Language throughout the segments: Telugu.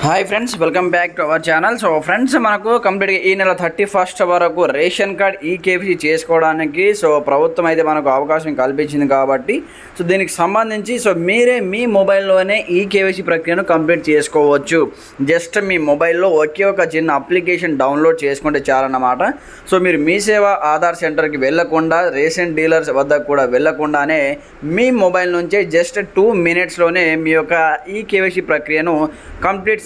Hi friends, welcome back to our channel. So friends, మనకు కంప్లీట్గా ఈ నెల 31 వరకు రేషన్ కార్డ్ ఈకేవైసీ చేసుకోవడానికి ప్రభుత్వం అయితే మనకు అవకాశం కల్పించింది కాబట్టి దీనికి సంబంధించి మీరే మీ మొబైల్లోనే ఈకేవైసీ ప్రక్రియను కంప్లీట్ చేసుకోవచ్చు. జస్ట్ మీ మొబైల్లో ఒకే ఒక చిన్న అప్లికేషన్ డౌన్లోడ్ చేసుకుంటే చాలన్నమాట. మీరు మీ సేవ ఆధార్ సెంటర్కి వెళ్ళకుండా, రేషన్ డీలర్స్ వద్దకు కూడా వెళ్ళకుండానే మీ మొబైల్ నుంచే జస్ట్ 2 minutesలోనే మీ యొక్క ఈకేవైసీ ప్రక్రియను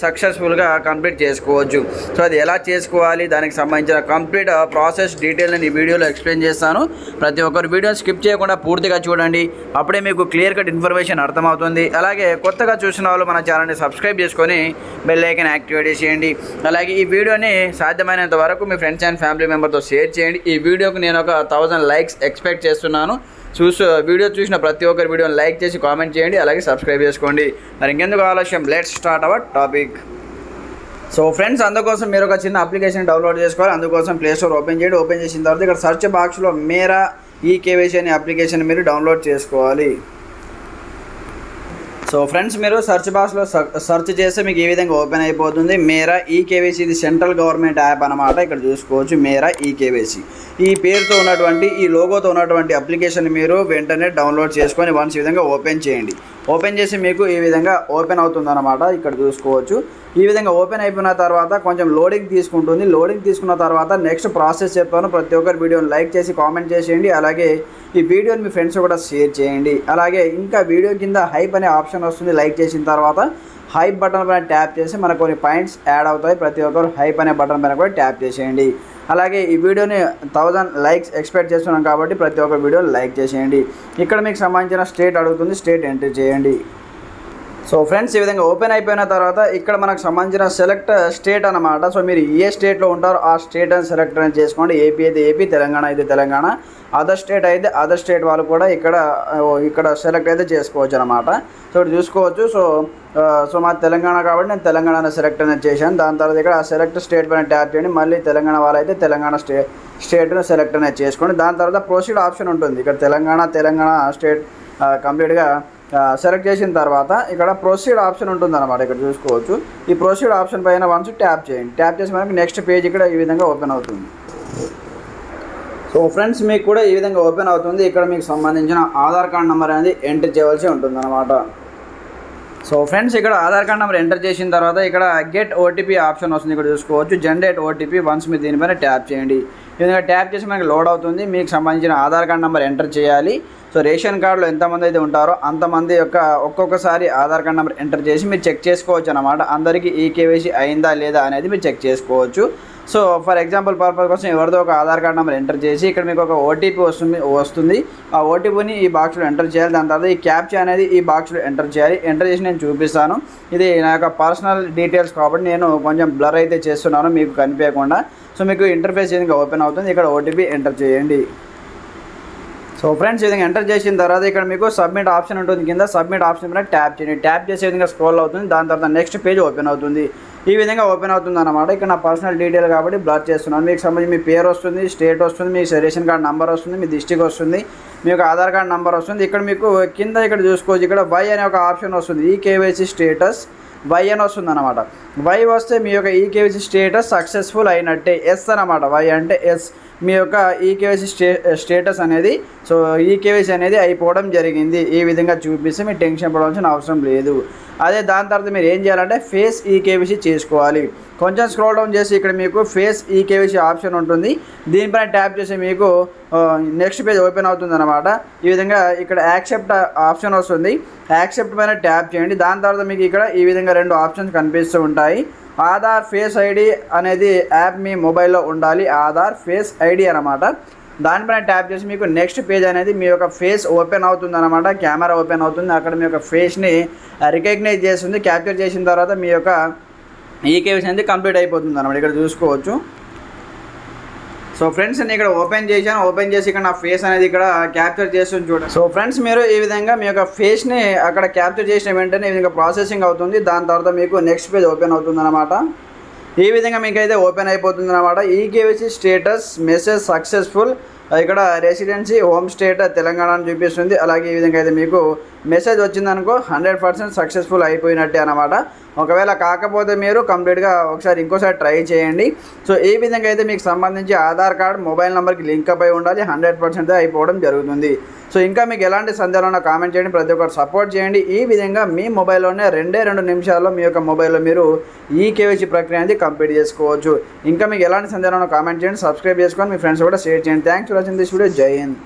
సక్సెస్ఫుల్గా కంప్లీట్ చేసుకోవచ్చు. అది ఎలా చేసుకోవాలి, దానికి సంబంధించిన కంప్లీట్ ప్రాసెస్ డీటెయిల్ నేను ఈ వీడియోలో ఎక్స్ప్లెయిన్ చేస్తాను. ప్రతి ఒక్కరు వీడియోని స్కిప్ చేయకుండా పూర్తిగా చూడండి, అప్పుడే మీకు క్లియర్ కట్ ఇన్ఫర్మేషన్ అర్థమవుతుంది. అలాగే కొత్తగా చూసిన వాళ్ళు మన ఛానల్ని సబ్స్క్రైబ్ చేసుకొని బెల్ ఐకాన్ యాక్టివేట్ చేయండి. అలాగే ఈ వీడియోని సాధ్యమైనంత వరకు మీ ఫ్రెండ్స్ అండ్ ఫ్యామిలీ మెంబర్తో షేర్ చేయండి. ఈ వీడియోకి నేను ఒక 1000 likes ఎక్స్పెక్ట్ చేస్తున్నాను. వీడియో చూసిన ప్రతి ఒక్కరి వీడియోని లైక్ చేసి కామెంట్ చేయండి, అలాగే సబ్స్క్రైబ్ చేసుకోండి. మరి ఇంకెందుకు ఆలస్యం, let's start our topic. Friends, అందుకోసం మీరు ఒక చిన్న అప్లికేషన్ డౌన్లోడ్ చేసుకోవాలి. అందుకోసం ప్లే స్టోర్ ఓపెన్ చేయండి. ఓపెన్ చేసిన తర్వాత ఇక్కడ సెర్చ్ బాక్స్లో మేరా ఈకేవైసీ అనే అప్లికేషన్ మీరు డౌన్లోడ్ చేసుకోవాలి. ఫ్రెండ్స్, మీరు సెర్చ్ బాక్స్లో సెర్చ్ చేస్తే మీకు ఈ విధంగా ఓపెన్ అయిపోతుంది. మేరా ఈకేవైసీ, ఇది సెంట్రల్ గవర్నమెంట్ యాప్ అనమాట. ఇక్కడ చూసుకోవచ్చు మేరా ఈకేవైసీ. ఈ పేరుతో ఉన్నటువంటి, ఈ లోగోతో ఉన్నటువంటి అప్లికేషన్ మీరు వెంటనే డౌన్లోడ్ చేసుకొని వన్స్ ఈ విధంగా ఓపెన్ చేయండి. ఓపెన్ చేసి మీకు ఈ విధంగా ఓపెన్ అవుతుందన్నమాట. ఇక్కడ చూసుకోవచ్చు. ఈ విధంగా ఓపెన్ అయిపోయిన తర్వాత కొంచెం లోడింగ్ తీసుకుంటుంది. లోడింగ్ తీసుకున్న తర్వాత నెక్స్ట్ ప్రాసెస్ చెప్తాను. ప్రతి ఒక్కరు వీడియోని లైక్ చేసి కామెంట్ చేసేయండి. అలాగే ఈ వీడియోని మీ ఫ్రెండ్స్ కూడా షేర్ చేయండి. అలాగే ఇంకా వీడియో కింద హైప్ అనే ఆప్షన్ వస్తుంది. లైక్ చేసిన తర్వాత హైప్ బటన్ పైన ట్యాప్ చేసి మనకు కొన్ని పాయింట్స్ యాడ్ అవుతాయి. ప్రతి ఒక్కరు హైప్ అనే బటన్ పైన కూడా ట్యాప్ చేసేయండి. అలాగే ఈ వీడియోని 1000 likes ఎక్స్పెక్ట్ చేస్తున్నాం కాబట్టి ప్రతి ఒక్క వీడియోని లైక్ చేసేయండి. ఇక్కడ మీకు సంబంధించిన స్టేట్ అడుగుతుంది, స్టేట్ ఎంట్రీ చేయండి. ఫ్రెండ్స్, ఈ విధంగా ఓపెన్ అయిపోయిన తర్వాత ఇక్కడ మనకు సంబంధించిన సెలెక్ట్ స్టేట్ అనమాట. మీరు ఏ స్టేట్లో ఉంటారో ఆ స్టేట్ అని సెలెక్ట్ అని చేసుకోండి. ఏపీ అయితే ఏపీ, తెలంగాణ అయితే తెలంగాణ, అదర్ స్టేట్ అయితే అదర్ స్టేట్ వాళ్ళు కూడా ఇక్కడ సెలెక్ట్ అయితే చేసుకోవచ్చు అనమాట. ఇక్కడ చూసుకోవచ్చు. మా తెలంగాణ కాబట్టి నేను తెలంగాణ సెలెక్ట్ అనేది చేశాను. దాని తర్వాత ఇక్కడ సెలెక్ట్ స్టేట్ పైన ట్యాప్ చేయండి. మళ్ళీ తెలంగాణ వాళ్ళు అయితే తెలంగాణ స్టేట్ను సెలెక్ట్ అనేది చేసుకోండి. దాని తర్వాత ప్రొసీడ్ ఆప్షన్ ఉంటుంది. ఇక్కడ తెలంగాణ స్టేట్ కంప్లీట్గా సెలెక్ట్ చేసిన తర్వాత ఇక్కడ ప్రొసీడ్ ఆప్షన్ ఉంటుంది అనమాట. ఇక్కడ చూసుకోవచ్చు. ఈ ప్రొసీడ్ ఆప్షన్ పైన వన్స్ ట్యాప్ చేయండి. ట్యాప్ చేసి మనకి నెక్స్ట్ పేజ్ ఇక్కడ ఈ విధంగా ఓపెన్ అవుతుంది. ఫ్రెండ్స్, మీకు కూడా ఈ విధంగా ఓపెన్ అవుతుంది. ఇక్కడ మీకు సంబంధించిన ఆధార్ కార్డ్ నెంబర్ అనేది ఎంటర్ చేయవలసి ఉంటుంది అనమాట. ఫ్రెండ్స్, ఇక్కడ ఆధార్ కార్డ్ నెంబర్ ఎంటర్ చేసిన తర్వాత ఇక్కడ గెట్ ఓటీపీ ఆప్షన్ వస్తుంది. ఇక్కడ చూసుకోవచ్చు. జనరేట్ ఓటీపీ వన్స్ మీరు దీనిపైన ట్యాప్ చేయండి. ఈ విధంగా ట్యాప్ చేసి మనకి లోడ్ అవుతుంది. మీకు సంబంధించిన ఆధార్ కార్డ్ నెంబర్ ఎంటర్ చేయాలి. రేషన్ కార్డులో ఎంతమంది అయితే ఉంటారో అంతమంది యొక్క ఒక్కొక్కసారి ఆధార్ కార్డ్ నెంబర్ ఎంటర్ చేసి మీరు చెక్ చేసుకోవచ్చు అనమాట. అందరికీ ఈకేవైసీ అయిందా లేదా అనేది మీరు చెక్ చేసుకోవచ్చు. ఫర్ ఎగ్జాంపుల్ పర్పస్ కోసం ఎవరిదో ఒక ఆధార్ కార్డ్ నెంబర్ ఎంటర్ చేసి ఇక్కడ మీకు ఒక ఓటీపీ వస్తుంది. ఆ ఓటీపీని ఈ బాక్స్లో ఎంటర్ చేయాలి. దాని తర్వాత ఈ క్యాప్చా అనేది ఈ బాక్స్లో ఎంటర్ చేయాలి. ఎంటర్ చేసి నేను చూపిస్తాను. ఇది నా యొక్క పర్సనల్ డీటెయిల్స్ కాబట్టి నేను కొంచెం బ్లర్ అయితే చేస్తున్నాను మీకు కనిపించకుండా. మీకు ఇంటర్ఫేస్ ఈ విధంగా ఓపెన్ అవుతుంది. ఇక్కడ ఓటీపీ ఎంటర్ చేయండి. ఫ్రెండ్స్, ఈ విధంగా ఎంటర్ చేసిన తర్వాత ఇక్కడ మీకు సబ్మిట్ ఆప్షన్ ఉంటుంది. కింద సబ్మిట్ ఆప్షన్ మీద ట్యాప్ చేయండి. ట్యాప్ చేసే విధంగా స్క్రోల్ అవుతుంది. దాని తర్వాత నెక్స్ట్ పేజ్ ఓపెన్ అవుతుంది. ఈ విధంగా ఓపెన్ అవుతుంది అన్నమాట. ఇక్కడ నా పర్సనల్ డీటెయిల్ కాబట్టి బ్లర్ చేస్తున్నాను. మీకు సంబంధించి మీ పేరు వస్తుంది, స్టేట్ వస్తుంది, మీ రేషన్ కార్డ్ నెంబర్ వస్తుంది, మీ డిస్ట్రిక్ట్ వస్తుంది, మీ యొక్క ఆధార్ కార్డ్ నెంబర్ వస్తుంది. ఇక్కడ మీకు కింద ఇక్కడ చూసుకోవచ్చు. ఇక్కడ వై అనే ఒక ఆప్షన్ వస్తుంది. ఈకేవైసీ స్టేటస్ వై అని వస్తుంది అనమాట. వై వస్తే మీ యొక్క ఈకేవైసీ స్టేటస్ సక్సెస్ఫుల్ అయినట్టే. ఎస్ అనమాట. వై అంటే ఎస్, మీ యొక్క ఈకేవైసీ స్టేటస్ అనేది ఈకేవైసీ అనేది అయిపోవడం జరిగింది. ఈ విధంగా చూపిస్తే మీరు టెన్షన్ పడవలసిన అవసరం లేదు. అదే దాని తర్వాత మీరు ఏం చేయాలంటే ఫేస్ ఈకేవైసీ చేసుకోవాలి. కొంచెం స్క్రోల్ డౌన్ చేసి ఇక్కడ మీకు ఫేస్ ఈకేవైసీ ఆప్షన్ ఉంటుంది. దీనిపైన ట్యాప్ చేసి మీకు నెక్స్ట్ పేజ్ ఓపెన్ అవుతుంది అనమాట. ఈ విధంగా ఇక్కడ యాక్సెప్ట్ ఆప్షన్ వస్తుంది. యాక్సెప్ట్ పైన ట్యాప్ చేయండి. దాని తర్వాత మీకు ఇక్కడ ఈ విధంగా 2 ఆప్షన్స్ కనిపిస్తూ ఉంటాయి. ఆధార్ ఫేస్ ఐడి అనేది యాప్ మీ మొబైల్లో ఉండాలి. ఆధార్ ఫేస్ ఐడి అనమాట. దానిపైన ట్యాప్ చేసి మీకు నెక్స్ట్ పేజ్ అనేది మీ యొక్క ఫేస్ ఓపెన్ అవుతుంది అనమాట. కెమెరా ఓపెన్ అవుతుంది. అక్కడ మీ యొక్క ఫేస్ని రికగ్నైజ్ చేస్తుంది. క్యాప్చర్ చేసిన తర్వాత మీ యొక్క ఈకేవైసీ అనేది కంప్లీట్ అయిపోతుంది అనమాట. ఇక్కడ చూసుకోవచ్చు. ఫ్రెండ్స్, నేను ఇక్కడ ఓపెన్ చేశాను. ఓపెన్ చేసి ఇక్కడ నా ఫేస్ అనేది ఇక్కడ క్యాప్చర్ చేస్తుంది చూడండి. ఫ్రెండ్స్, మీరు ఈ విధంగా మీ యొక్క ఫేస్ని అక్కడ క్యాప్చర్ చేసిన వెంటనే ఈ విధంగా ప్రాసెసింగ్ అవుతుంది. దాని తర్వాత మీకు నెక్స్ట్ పేజ్ ఓపెన్ అవుతుంది అనమాట. ఈ విధంగా మీకైతే ఓపెన్ అయిపోతుంది అనమాట. ఈకేవైసీ స్టేటస్ మెసేజ్ సక్సెస్ఫుల్ ఇక్కడ రెసిడెన్సీ హోమ్ స్టేట్ తెలంగాణ అని చూపిస్తుంది. అలాగే ఈ విధంగా అయితే మీకు మెసేజ్ వచ్చిందనుకో 100% సక్సెస్ఫుల్ అయిపోయినట్టే అనమాట. ఒకవేళ కాకపోతే మీరు కంప్లీట్గా ఒకసారి ఇంకోసారి ట్రై చేయండి. సో ఈ విధంగా అయితే మీకు సంబంధించి ఆధార్ కార్డ్ మొబైల్ నెంబర్కి లింక్ అయి ఉండాలి. 100% అయిపోవడం జరుగుతుంది. సో ఇంకా మీకు ఎలాంటి సందేహాలు ఉన్నా కామెంట్ చేయండి, ప్రతి ఒక్కరు సపోర్ట్ చేయండి. ఈ విధంగా మీ మొబైల్లోనే 2 నిమిషాల్లో మీ యొక్క మొబైల్లో మీరు ఈ కేవైసీ ప్రక్రియ అనేది కంప్లీట్ చేసుకోవచ్చు. ఇంకా మీకు ఎలాంటి సందేహాలు ఉన్నా కామెంట్ చేయండి, సబ్స్క్రైబ్ చేసుకొని మీ ఫ్రెండ్స్ కూడా షేర్ చేయండి. Thanks for watching this video. జై హింద్.